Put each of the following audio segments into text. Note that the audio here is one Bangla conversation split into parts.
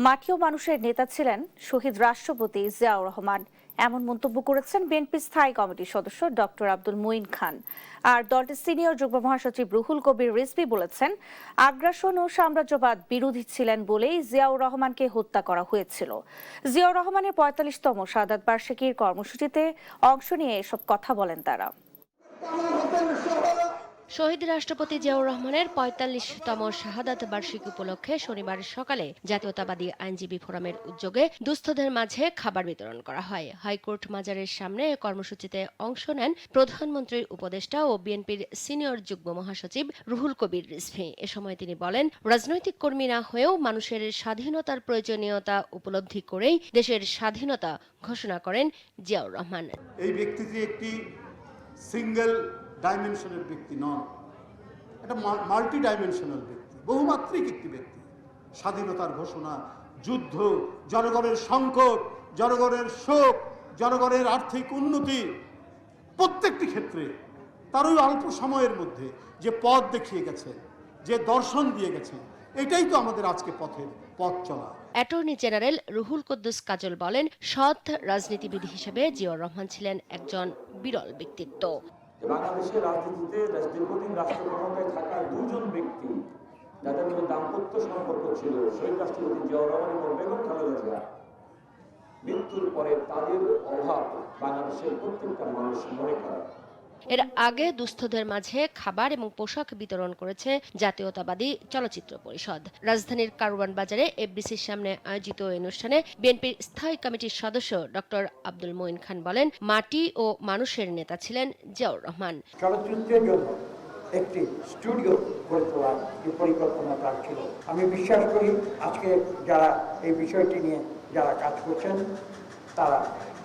মাটি ও মানুষের নেতা ছিলেন শহীদ রাষ্ট্রপতি জিয়াউর রহমান, এমন মন্তব্য করেছেন বিএনপি স্থায়ী কমিটির সদস্য ডক্টর আব্দুল মুইন খান। আর দলটির সিনিয়র যুগ্ম মহাসচিব রুহুল কবির রিজভী বলেছেন, আগ্রাসন ও সাম্রাজ্যবাদ বিরোধী ছিলেন বলেই জিয়াউর রহমানকে হত্যা করা হয়েছিল। জিয়াউর রহমানের ৪৫তম শাহাদাত বার্ষিকীর কর্মসূচিতে অংশ নিয়ে এসব কথা বলেন তারা। শহীদ রাষ্ট্রপতি জিয়াউর রহমানের ৪৫তম শাহাদাত বার্ষিকী উপলক্ষে শনিবার সকালে জাতীয়তাবাদী আইনজীবী ফোরামের উদ্যোগে দুস্থদের মাঝে খাবার বিতরণ করা হয়। হাইকোর্ট মাজারের সামনে কর্মসূচিতে অংশ নেন প্রধানমন্ত্রীর উপদেষ্টা ও বিএনপির সিনিয়র যুগ্ম মহাসচিব রুহুল কবির রিজভী। এ সময় তিনি বলেন, রাজনৈতিক কর্মী না হয়েও মানুষের স্বাধীনতার প্রয়োজনীয়তা উপলব্ধি করেই দেশের স্বাধীনতা ঘোষণা করেন জিয়াউর রহমান। এই ব্যক্তিটি একটি সিঙ্গেল ডাইমেনশনের ব্যক্তি নন, এটা মাল্টি ডাইমেনশনাল ব্যক্তি, বহুমাত্রিক একটি ব্যক্তি। স্বাধীনতার ঘোষণা, যুদ্ধ, জনগণের সংকট, জনগণের শোক, জনগণের আর্থিক উন্নতি, প্রত্যেকটি ক্ষেত্রে তার ওই অল্প সময়ের মধ্যে যে পথ দেখিয়ে গেছে, যে দর্শন দিয়ে গেছে, এটাই তো আমাদের আজকে পথ চলা। অ্যাটর্নি জেনারেল রুহুল কুদ্দুস কাজল বলেন, সৎ রাজনীতিবিদ হিসেবে জিয়াউর রহমান ছিলেন একজন বিরল ব্যক্তিত্ব। বাংলাদেশের রাজনীতিতে দীর্ঘদিন রাষ্ট্র ক্ষমতায় থাকা দুজন ব্যক্তি যাদের মধ্যে দাম্পত্য সম্পর্ক ছিল, শহীদ রাষ্ট্রপতি জিয়াউর রহমান এবং বেগম খালেদা জিয়া, মৃত্যুর পরে তাদের অভাব বাংলাদেশের প্রত্যেকটা মানুষ মনে করে। এর আগে দুস্থদের মাঝে খাবার এবং পোশাক বিতরণ করেছে জাতীয়তাবাদী চলচ্চিত্র পরিষদ। রাজধানীর কারওয়ান বাজারে এফডিসির সামনে আয়োজিত অনুষ্ঠানে বিএনপির স্থায়ী কমিটির সদস্য ডক্টর আব্দুল মুইন খান বলেন, মাটি ও মানুষের নেতা ছিলেন জিয়াউর রহমান। চলচ্চিত্রের জন্য একটি স্টুডিও গড়ে তোলার যে পরিকল্পনা তার ছিল। আমি বিশ্বাস করি আজকে যারা এই বিষয়টি নিয়ে যারা কাজ করছেন তারা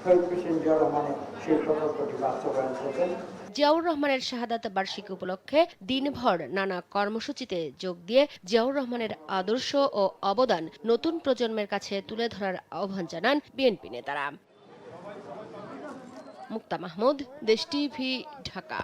শহীদ প্রেসিডেন্ট জিয়াউর রহমানের সেই প্রকল্পটি বাস্তবায়ন করবেন। জিয়াউর রহমানের শাহাদাত বার্ষিকী উপলক্ষে দিনভর নানা কর্মসূচিতে যোগ দিয়ে জিয়াউর রহমানের আদর্শ ও অবদান নতুন প্রজন্মের কাছে তুলে ধরার আহ্বান জানান বিএনপি নেতারা। মুক্তা মাহমুদ, দেশ টিভি, ঢাকা।